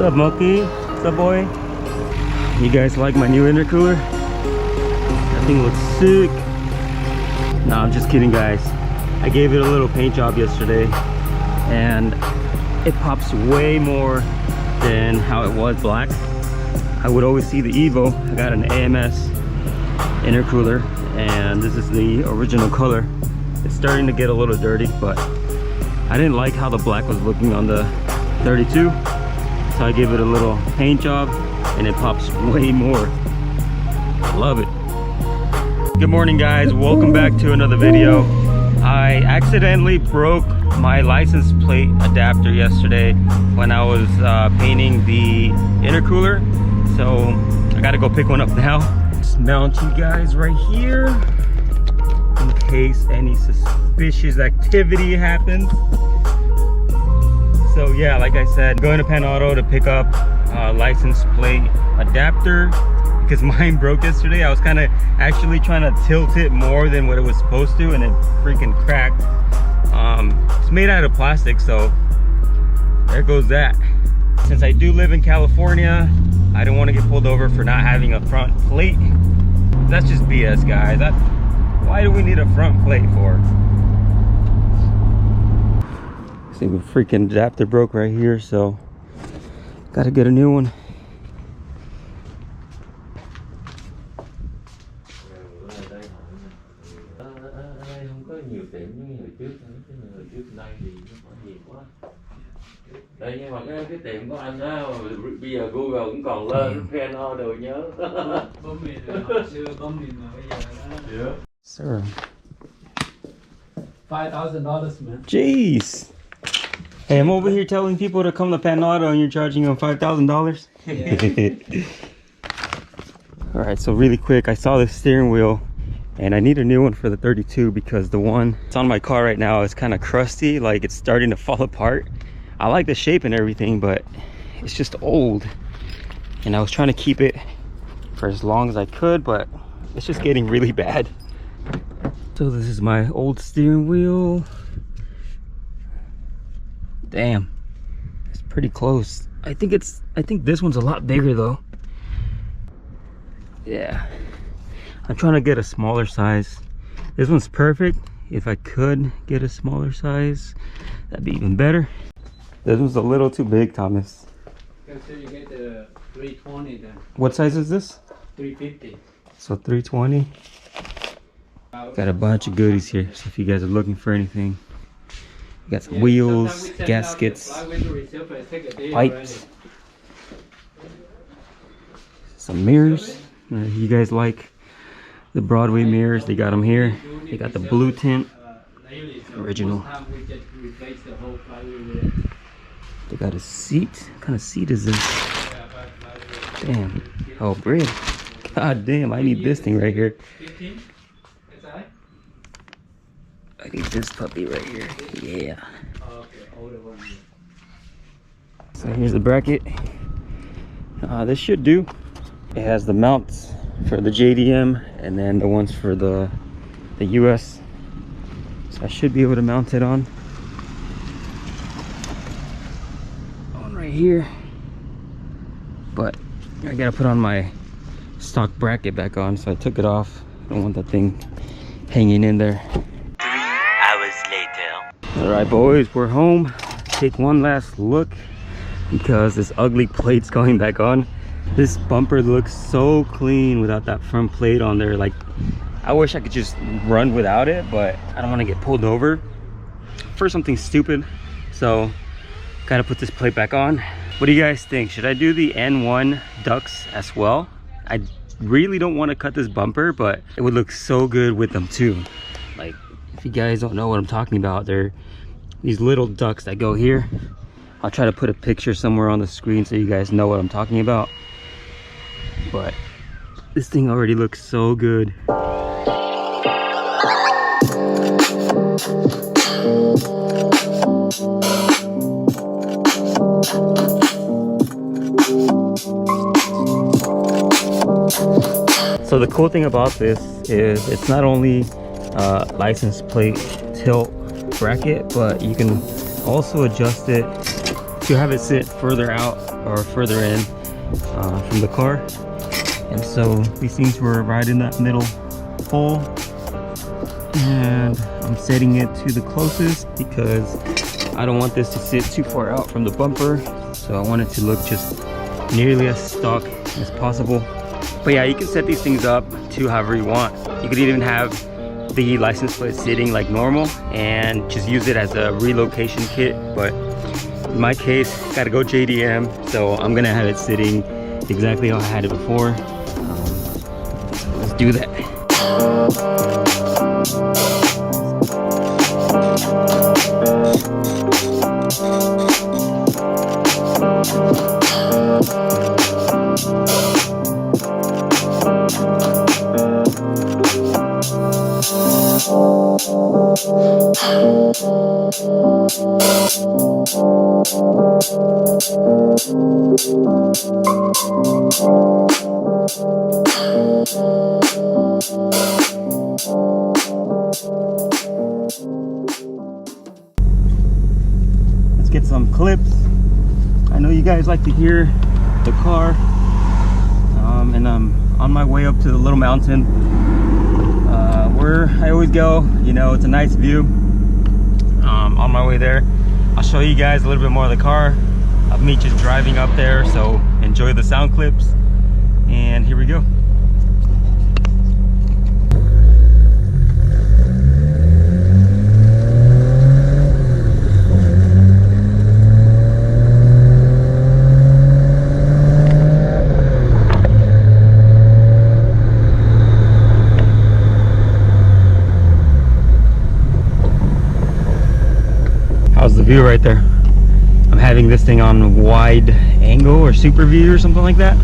up, Monkey? What's up, boy? You guys like my new intercooler? That thing looks sick. Nah, I'm just kidding, guys. I gave it a little paint job yesterday and it pops way more than how it was black. I would always see the Evo. I got an AMS intercooler and this is the original color. It's starting to get a little dirty, but I didn't like how the black was looking on the 32, so I gave it a little paint job and it pops way more. Love it. Good morning, guys. Welcome back to another video. I accidentally broke my license plate adapter yesterday when I was painting the intercooler, so I gotta go pick one up now. Just mount you guys right here in case any suspicious activity happens. So yeah, like I said, going to PANN AUTO to pick up a license plate adapter because mine broke yesterday. I was kind of actually trying to tilt it more than what it was supposed to, and it freaking cracked. It's made out of plastic, so there goes that. Since I do live in California, I don't want to get pulled over for not having a front plate. That's just BS, guys. Why do we need a front plate for? See, the freaking adapter broke right here, so gotta get a new one. Đây, nhưng mà cái tiệm của anh á, bây giờ Google cũng còn lên PANN AUTO nhớ. Bấm miền rồi, hồi xưa bấm miền mà bây giờ đó. Sir. $5,000, man. Jeez. Hey, I'm over here telling people to come to PANN AUTO and you're charging them $5,000? Yeah. Alright, so really quick, I saw this steering wheel and I need a new one for the 32 because the one that's on my car right now is kind of crusty, like it's starting to fall apart. I like the shape and everything, but it's just old. And I was trying to keep it for as long as I could, but it's just getting really bad. So this is my old steering wheel. Damn, it's pretty close. I think this one's a lot bigger though. Yeah, I'm trying to get a smaller size. This one's perfect. If I could get a smaller size, that'd be even better. This one's a little too big, Thomas. So you get the 320 then. What size is this? 350. So 320. Got a bunch of goodies here, so if you guys are looking for anything, you got some wheels, gaskets, pipes, some mirrors. You guys like the Broadway mirrors? They got them here. They got the blue tint, original. They got a seat. What kind of seat is this? Damn. Oh, bread. God damn, I need this thing right here. I need this puppy right here. Yeah. So here's the bracket. This should do. It has the mounts for the JDM and then the ones for the US. So I should be able to mount it on right here. But I gotta put on my stock bracket back on, so I took it off. I don't want that thing hanging in there. 3 hours later. All right, boys, we're home. Take one last look because this ugly plate's going back on. This bumper looks so clean without that front plate on there. Like, I wish I could just run without it, but I don't want to get pulled over for something stupid. So gotta put this plate back on. What do you guys think? Should I do the N1 ducts as well? I really don't want to cut this bumper, but it would look so good with them too. Like, if you guys don't know what I'm talking about, they're these little ducts that go here. I'll try to put a picture somewhere on the screen so you guys know what I'm talking about. But this thing already looks so good. So the cool thing about this is it's not only license plate tilt bracket, but you can also adjust it to have it sit further out or further in from the car. And so these things were right in that middle hole, and I'm setting it to the closest because I don't want this to sit too far out from the bumper. So I want it to look just nearly as stock as possible. But yeah, you can set these things up to however you want. You could even have the license plate sitting like normal and just use it as a relocation kit. But in my case, gotta go JDM, so I'm gonna have it sitting exactly how I had it before. So let's do that. Let's get some clips. I know you guys like to hear the car, and I'm on my way up to the little mountain where I always go. You know, it's a nice view. On my way there, I'll show you guys a little bit more of the car, of me just driving up there, so enjoy the sound clips, and here we go. How's the view right there? I'm having this thing on wide angle or super view or something like that.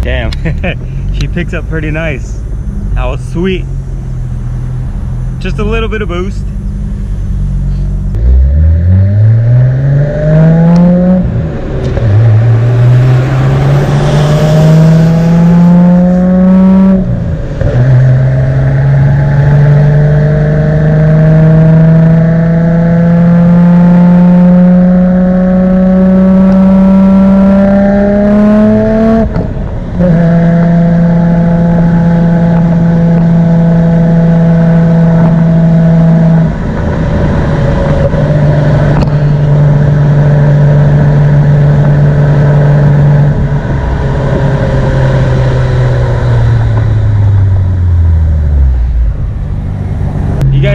Damn, she picks up pretty nice. That was sweet. Just a little bit of boost.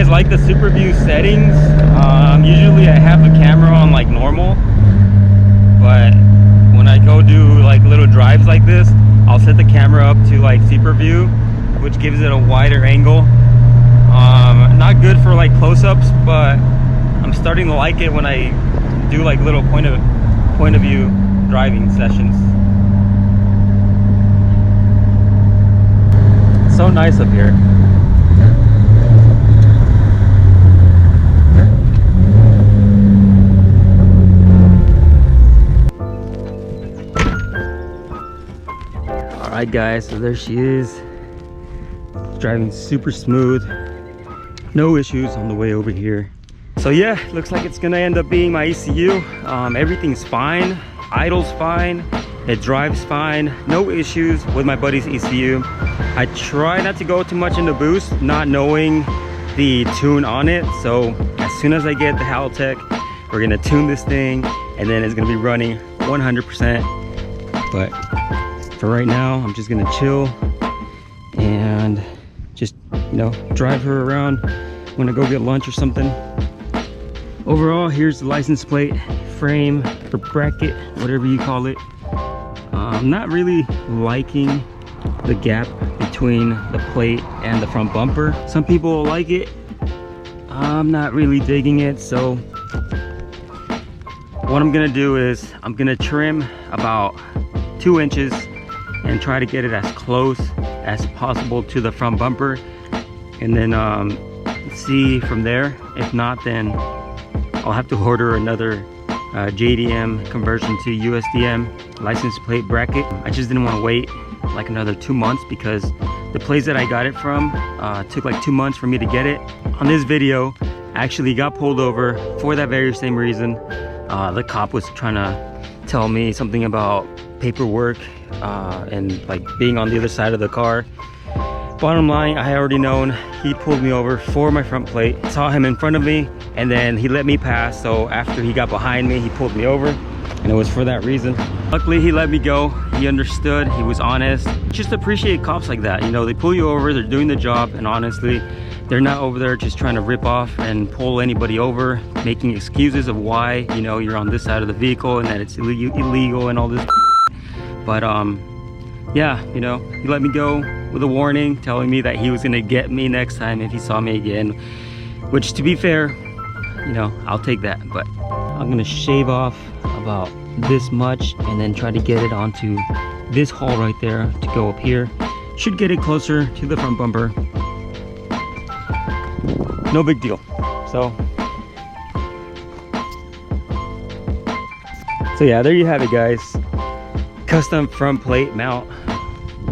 Like the super view settings, usually I have the camera on like normal, but when I go do like little drives like this, I'll set the camera up to like super view, which gives it a wider angle. Not good for like close-ups, but I'm starting to like it when I do like little point of view driving sessions. It's so nice up here. Alright guys, so there she is. Driving super smooth. No issues on the way over here. So yeah, looks like it's gonna end up being my ECU. Everything's fine. Idle's fine. It drives fine. No issues with my buddy's ECU. I try not to go too much into boost, not knowing the tune on it. So as soon as I get the Haltech, we're gonna tune this thing and then it's gonna be running 100%. But for right now, I'm just gonna chill and just, you know, drive her around when I go get lunch or something. Overall, here's the license plate, frame, or bracket, whatever you call it. I'm not really liking the gap between the plate and the front bumper. Some people will like it. I'm not really digging it, so what I'm gonna do is I'm gonna trim about 2 inches and try to get it as close as possible to the front bumper, and then see from there. If not, then I'll have to order another JDM conversion to USDM license plate bracket. I just didn't want to wait like another 2 months because the place that I got it from took like 2 months for me to get it. On this video, I actually got pulled over for that very same reason. The cop was trying to tell me something about paperwork and like being on the other side of the car. Bottom line, I had already known. He pulled me over for my front plate. Saw him in front of me and then he let me pass. So after he got behind me, he pulled me over, and it was for that reason. Luckily, he let me go. He understood, he was honest. Just appreciate cops like that. You know, they pull you over, they're doing the job, and honestly, they're not over there just trying to rip off and pull anybody over, making excuses of why, you know, you're on this side of the vehicle and that it's illegal and all this. But yeah, you know, he let me go with a warning, telling me that he was gonna get me next time if he saw me again, which, to be fair, you know, I'll take that. But I'm gonna shave off about this much and then try to get it onto this hole right there to go up here. Should get it closer to the front bumper. No big deal. So yeah, there you have it, guys. Custom front plate mount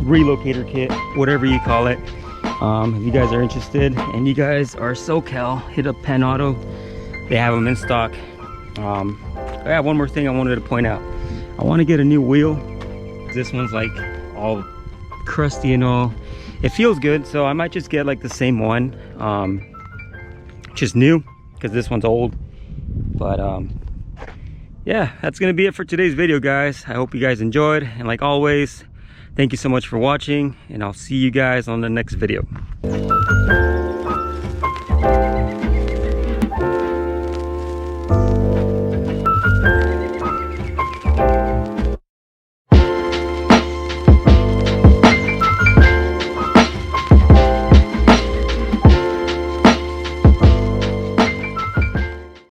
relocator kit, whatever you call it. If you guys are interested and you guys are SoCal, hit up PANN AUTO. They have them in stock. I have one more thing I wanted to point out. I want to get a new wheel. This one's like all crusty and all. It feels good, so I might just get like the same one, just new, because this one's old. But yeah, that's gonna be it for today's video, guys. I hope you guys enjoyed, and like always, thank you so much for watching, and I'll see you guys on the next video.